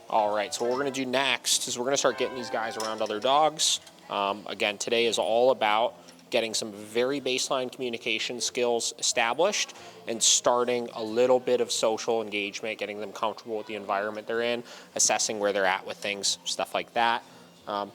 All right, so what we're going to do next is we're going to start getting these guys around other dogs. Again, today is all about getting some very baseline communication skills established and starting a little bit of social engagement, getting them comfortable with the environment they're in, assessing where they're at with things, stuff like that.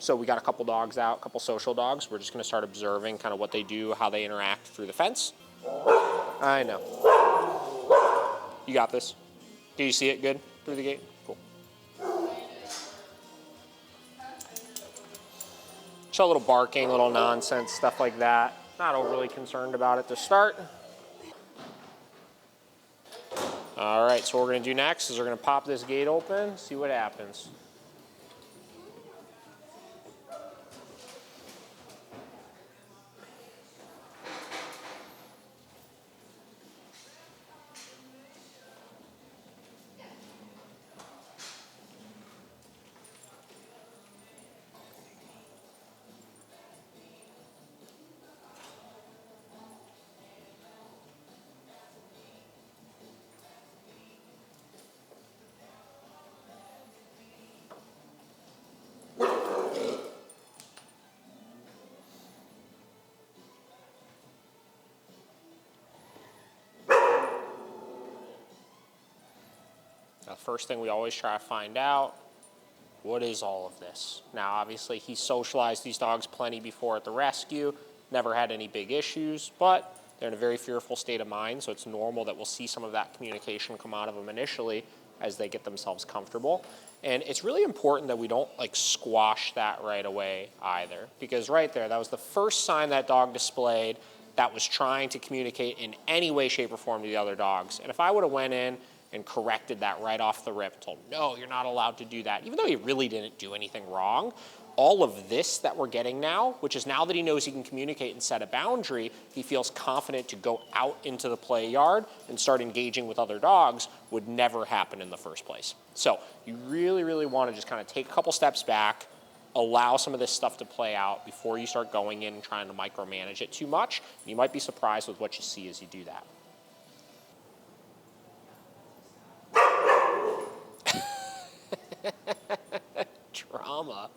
So we got a couple dogs out, a couple social dogs. We're just going to start observing kind of what they do, how they interact through the fence. I know. You got this. Do you see it good through the gate? Cool. So a little barking, a little nonsense, stuff like that. Not overly concerned about it to start. All right, so what we're going to do next is we're going to pop this gate open, see what happens. Now, first thing we always try to find out, what is all of this? Now, obviously, he socialized these dogs plenty before at the rescue, never had any big issues, but they're in a very fearful state of mind, so it's normal that we'll see some of that communication come out of them initially as they get themselves comfortable. And it's really important that we don't like squash that right away either, because right there, that was the first sign that dog displayed that was trying to communicate in any way, shape, or form to the other dogs. And if I would have went in and corrected that right off the rip, told him, no, you're not allowed to do that, even though he really didn't do anything wrong, all of this that we're getting now, which is now that he knows he can communicate and set a boundary, he feels confident to go out into the play yard and start engaging with other dogs, would never happen in the first place. So you really, really want to just kind of take a couple steps back, allow some of this stuff to play out before you start going in and trying to micromanage it too much. You might be surprised with what you see as you do that. Drama.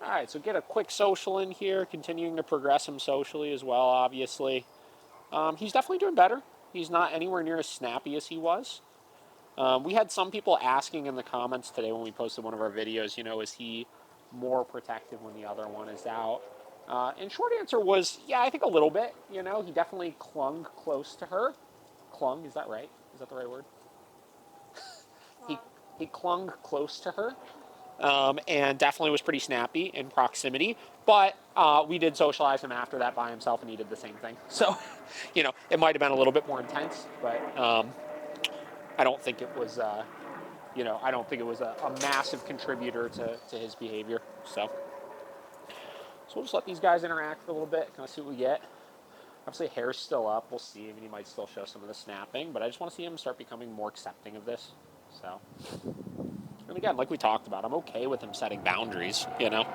All right, so get a quick social in here, continuing to progress him socially as well, obviously. He's definitely doing better. He's not anywhere near as snappy as he was. We had some people asking in the comments today when we posted one of our videos, you know, is he more protective when the other one is out? And short answer was, yeah, I think a little bit. You know, he definitely clung close to her. Clung, is that right? Is that the right word? he clung close to her. And definitely was pretty snappy in proximity. But we did socialize him after that by himself, and he did the same thing. So, you know, it might have been a little bit more intense, but I don't think it was, you know, I don't think it was a massive contributor to his behavior. So we'll just let these guys interact for a little bit, kind of see what we get. Obviously, hair's still up. We'll see. I mean, he might still show some of the snapping, but I just want to see him start becoming more accepting of this. So. And again, like we talked about, I'm okay with him setting boundaries, you know.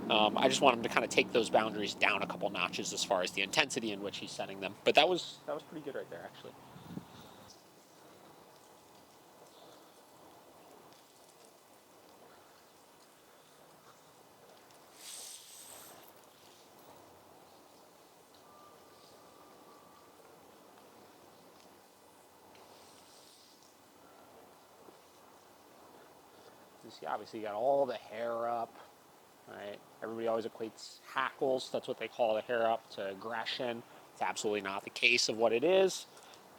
I just want him to kind of take those boundaries down a couple notches as far as the intensity in which he's setting them. But that was pretty good right there, actually. You see, obviously, you got all the hair up. Right? Everybody always equates hackles, that's what they call the hair up, to aggression. It's absolutely not the case of what it is.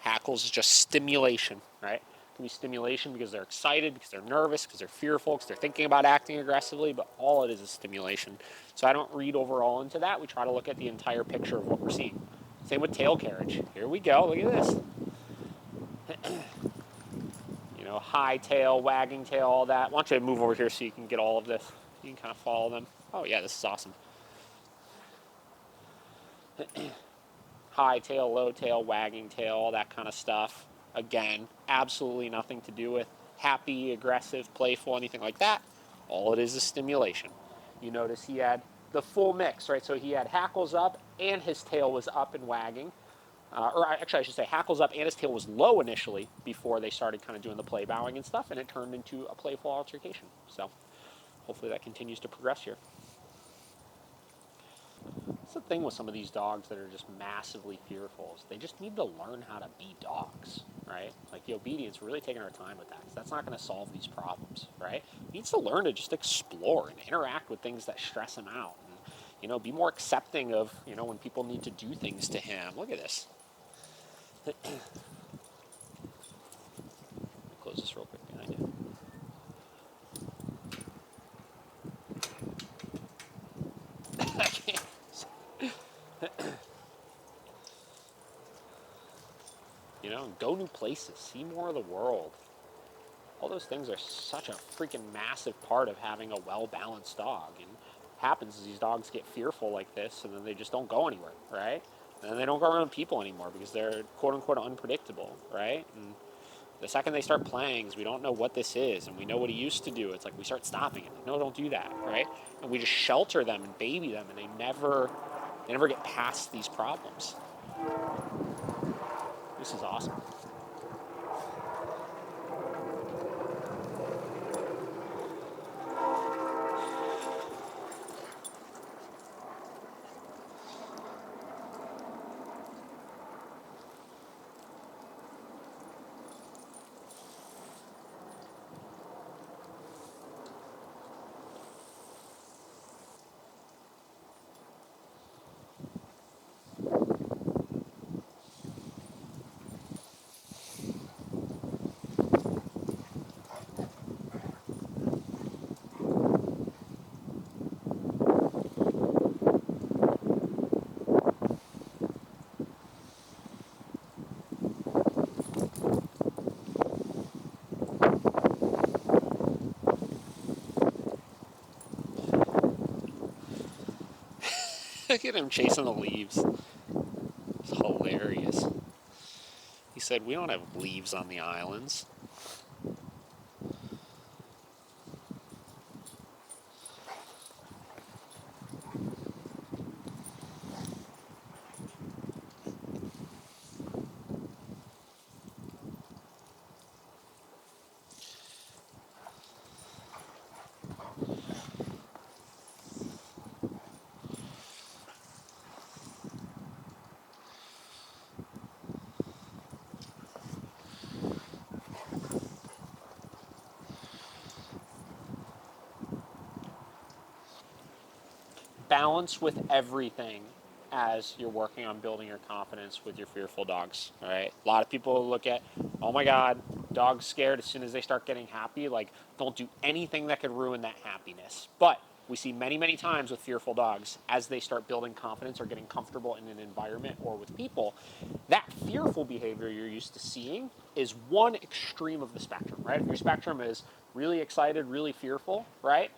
Hackles is just stimulation, right? It can be stimulation because they're excited, because they're nervous, because they're fearful, because they're thinking about acting aggressively, but all it is stimulation. So I don't read overall into that. We try to look at the entire picture of what we're seeing. Same with tail carriage. Here we go, look at this. You high tail, wagging tail, all that. Why don't you move over here so you can get all of this? You can kind of follow them. Oh yeah, this is awesome. High tail, low tail, wagging tail, all that kind of stuff. Again, absolutely nothing to do with happy, aggressive, playful, anything like that. All it is stimulation. You notice he had the full mix, right? So he had hackles up and his tail was up and wagging. Or actually, I should say hackles up and his tail was low initially before they started kind of doing the play bowing and stuff, and it turned into a playful altercation. So hopefully that continues to progress here. That's the thing with some of these dogs that are just massively fearful is they just need to learn how to be dogs, right? Like the obedience, we're really taking our time with that because that's not going to solve these problems, right? He needs to learn to just explore and interact with things that stress him out and, be more accepting of, when people need to do things to him. Look at this. Close this real quick behind you. I can't. Go new places, see more of the world. All those things are such a freaking massive part of having a well-balanced dog. And what happens is these dogs get fearful like this, and then they just don't go anywhere, right? And then they don't go around people anymore because they're quote-unquote unpredictable, right? And the second they start playing, we don't know what this is, and we know what he used to do. It's like we start stopping it. Like, no, don't do that, right? And we just shelter them and baby them, and they never get past these problems. This is awesome. Look at him chasing the leaves. It's hilarious. He said, we don't have leaves on the islands. Balance with everything as you're working on building your confidence with your fearful dogs. All right. A lot of people look at, oh my God, dog's scared as soon as they start getting happy. Like, don't do anything that could ruin that happiness. But we see many, many times with fearful dogs as they start building confidence or getting comfortable in an environment or with people, that fearful behavior you're used to seeing is one extreme of the spectrum, right? If your spectrum is really excited, really fearful, right?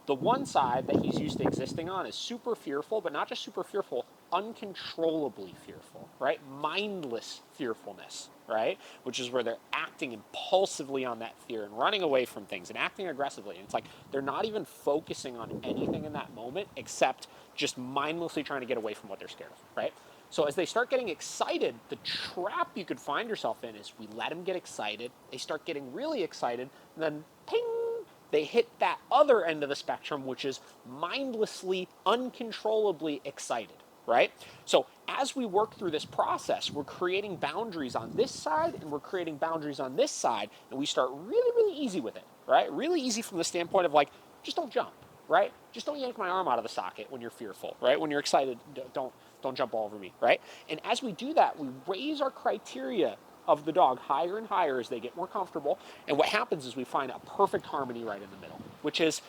The one side that he's used to existing on is super fearful, but not just super fearful, uncontrollably fearful, right? Mindless fearfulness, right? Which is where they're acting impulsively on that fear and running away from things and acting aggressively. And it's like they're not even focusing on anything in that moment except just mindlessly trying to get away from what they're scared of, right? So as they start getting excited, the trap you could find yourself in is we let them get excited, they start getting really excited, and then ping, they hit that other end of the spectrum, which is mindlessly, uncontrollably excited, right? So as we work through this process, we're creating boundaries on this side and we're creating boundaries on this side, and we start really, really easy with it, right? Really easy from the standpoint of like, just don't jump, right? Just don't yank my arm out of the socket when you're fearful, right? When you're excited, don't jump all over me, right? And as we do that, we raise our criteria of the dog higher and higher as they get more comfortable. And what happens is we find a perfect harmony right in the middle, which is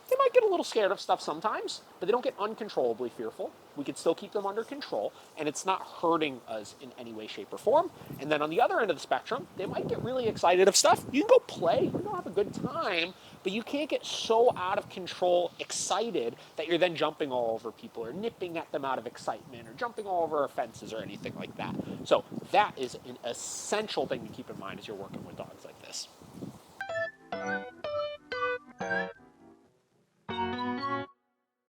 They might get a little scared of stuff sometimes, but they don't get uncontrollably fearful. We can still keep them under control, and it's not hurting us in any way, shape, or form. And then on the other end of the spectrum, they might get really excited of stuff. You can go play, you can go have a good time, but you can't get so out of control excited that you're then jumping all over people or nipping at them out of excitement or jumping all over fences or anything like that. So that is an essential thing to keep in mind as you're working with dogs like this.